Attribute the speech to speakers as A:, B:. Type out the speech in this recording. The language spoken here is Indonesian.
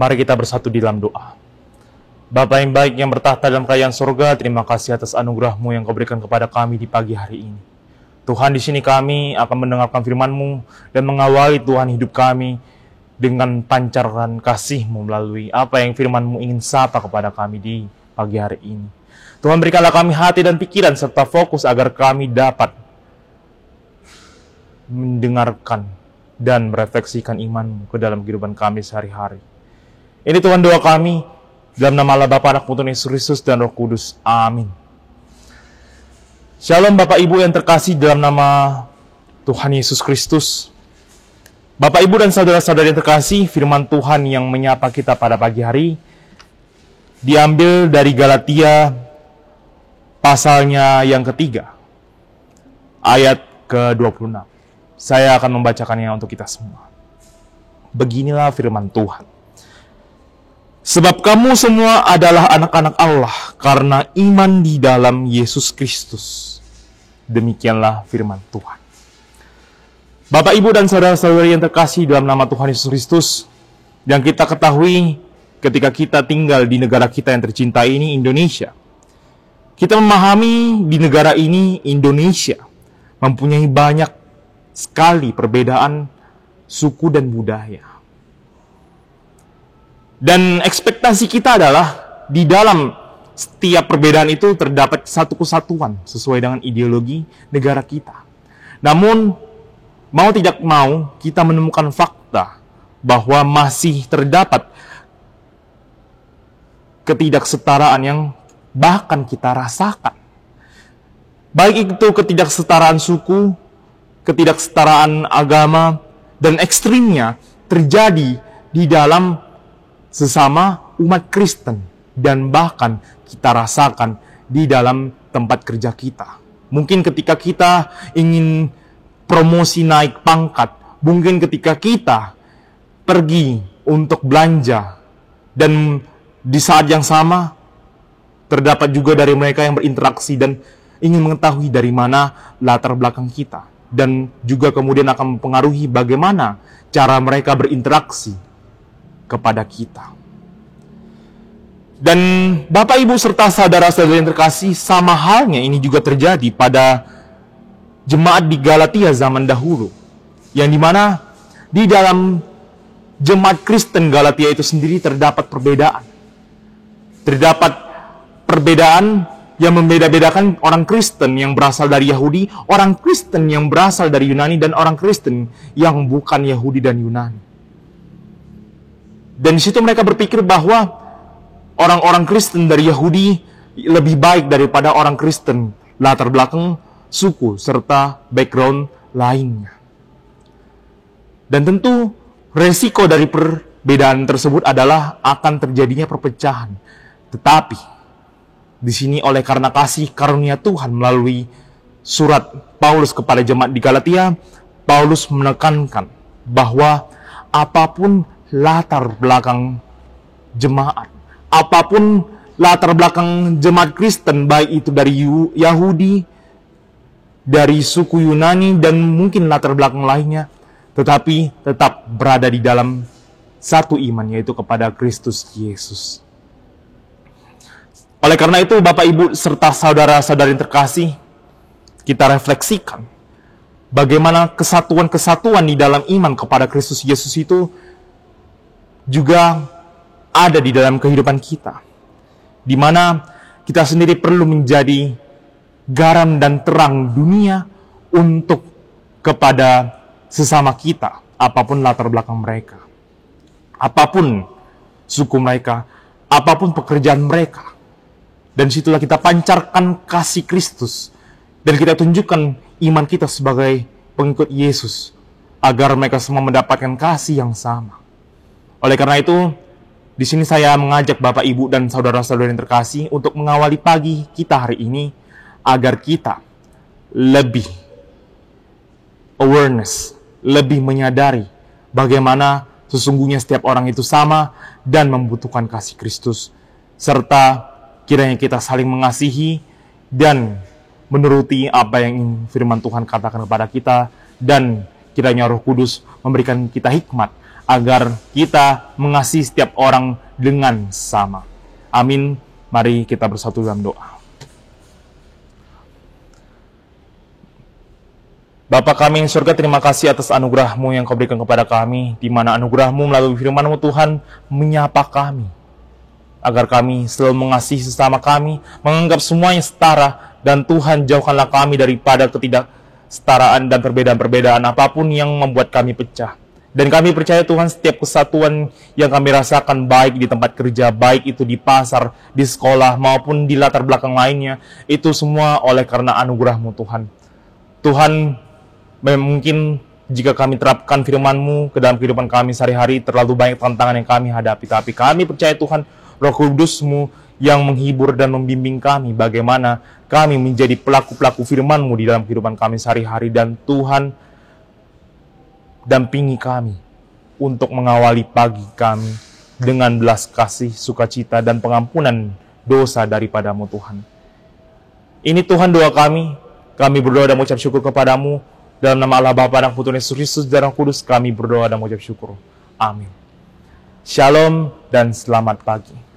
A: Mari kita bersatu di dalam doa. Bapa yang baik yang bertahta dalam kerajaan surga, terima kasih atas anugerah-Mu yang Kau berikan kepada kami di pagi hari ini. Tuhan, di sini kami akan mendengarkan firman-Mu dan mengawali Tuhan hidup kami dengan pancaran kasih-Mu melalui apa yang firman-Mu ingin sapa kepada kami di pagi hari ini. Tuhan, berikanlah kami hati dan pikiran serta fokus agar kami dapat mendengarkan dan merefleksikan iman-Mu ke dalam kehidupan kami sehari-hari. Ini Tuhan doa kami, dalam nama Allah Bapa, Anak, Putra, Yesus Kristus, dan Roh Kudus. Amin. Shalom Bapak Ibu yang terkasih dalam nama Tuhan Yesus Kristus. Bapak Ibu dan saudara-saudari yang terkasih, firman Tuhan yang menyapa kita pada pagi hari diambil dari Galatia pasalnya yang ketiga, ayat ke-26. Saya akan membacakannya untuk kita semua. Beginilah firman Tuhan. Sebab kamu semua adalah anak-anak Allah karena iman di dalam Yesus Kristus. Demikianlah firman Tuhan. Bapak, Ibu, dan saudara-saudari yang terkasih dalam nama Tuhan Yesus Kristus, yang kita ketahui ketika kita tinggal di negara kita yang tercinta ini, Indonesia. Kita memahami di negara ini, Indonesia, mempunyai banyak sekali perbedaan suku dan budaya. Dan ekspektasi kita adalah di dalam setiap perbedaan itu terdapat satu kesatuan sesuai dengan ideologi negara kita. Namun, mau tidak mau, kita menemukan fakta bahwa masih terdapat ketidaksetaraan yang bahkan kita rasakan. Baik itu ketidaksetaraan suku, ketidaksetaraan agama, dan ekstrimnya terjadi di dalam sesama umat Kristen, dan bahkan kita rasakan di dalam tempat kerja kita. Mungkin ketika kita ingin promosi naik pangkat, mungkin ketika kita pergi untuk belanja, dan di saat yang sama terdapat juga dari mereka yang berinteraksi dan ingin mengetahui dari mana latar belakang kita, dan juga kemudian akan mempengaruhi bagaimana cara mereka berinteraksi kepada kita. Dan Bapak, Ibu, serta saudara-saudari yang terkasih, sama halnya ini juga terjadi pada jemaat di Galatia zaman dahulu, yang dimana di dalam jemaat Kristen Galatia itu sendiri terdapat perbedaan. Terdapat perbedaan yang membeda-bedakan orang Kristen yang berasal dari Yahudi, orang Kristen yang berasal dari Yunani, dan orang Kristen yang bukan Yahudi dan Yunani. Dan di situ mereka berpikir bahwa orang-orang Kristen dari Yahudi lebih baik daripada orang Kristen latar belakang suku serta background lainnya. Dan tentu resiko dari perbedaan tersebut adalah akan terjadinya perpecahan. Tetapi di sini oleh karena kasih karunia Tuhan melalui surat Paulus kepada jemaat di Galatia, Paulus menekankan bahwa apapun latar belakang jemaat, apapun latar belakang jemaat Kristen, baik itu dari Yahudi, dari suku Yunani, dan mungkin latar belakang lainnya, tetapi tetap berada di dalam satu iman, yaitu kepada Kristus Yesus. Oleh karena itu, Bapak, Ibu, serta saudara-saudari yang terkasih, kita refleksikan bagaimana kesatuan-kesatuan di dalam iman kepada Kristus Yesus itu juga ada di dalam kehidupan kita, di mana kita sendiri perlu menjadi garam dan terang dunia untuk kepada sesama kita, apapun latar belakang mereka, apapun suku mereka, apapun pekerjaan mereka. Dan situlah kita pancarkan kasih Kristus, dan kita tunjukkan iman kita sebagai pengikut Yesus, agar mereka semua mendapatkan kasih yang sama. Oleh karena itu, di sini saya mengajak Bapak, Ibu, dan saudara-saudari yang terkasih untuk mengawali pagi kita hari ini agar kita lebih awareness, lebih menyadari bagaimana sesungguhnya setiap orang itu sama dan membutuhkan kasih Kristus, serta kiranya kita saling mengasihi dan menuruti apa yang firman Tuhan katakan kepada kita, dan kiranya Roh Kudus memberikan kita hikmat agar kita mengasihi setiap orang dengan sama. Amin. Mari kita bersatu dalam doa. Bapa kami yang surga, terima kasih atas anugerah-Mu yang Kau berikan kepada kami, di mana anugerah-Mu melalui firman-Mu Tuhan menyapa kami, agar kami selalu mengasihi sesama kami, menganggap semuanya setara, dan Tuhan jauhkanlah kami daripada ketidaksetaraan dan perbedaan-perbedaan apapun yang membuat kami pecah. Dan kami percaya Tuhan, setiap kesatuan yang kami rasakan baik di tempat kerja, baik itu di pasar, di sekolah, maupun di latar belakang lainnya, itu semua oleh karena anugerah-Mu Tuhan. Tuhan, mungkin jika kami terapkan firman-Mu ke dalam kehidupan kami sehari-hari, terlalu banyak tantangan yang kami hadapi. Tapi kami percaya Tuhan, Roh Kudus-Mu yang menghibur dan membimbing kami bagaimana kami menjadi pelaku-pelaku firman-Mu di dalam kehidupan kami sehari-hari. Dan Tuhan, dampingi kami untuk mengawali pagi kami dengan belas kasih, sukacita, dan pengampunan dosa daripada-Mu Tuhan. Ini Tuhan doa kami. Kami berdoa dan mengucap syukur kepada-Mu. Dalam nama Allah Bapa dan Putra Yesus Kristus dan Roh Kudus, kami berdoa dan mengucap syukur. Amin. Shalom dan selamat pagi.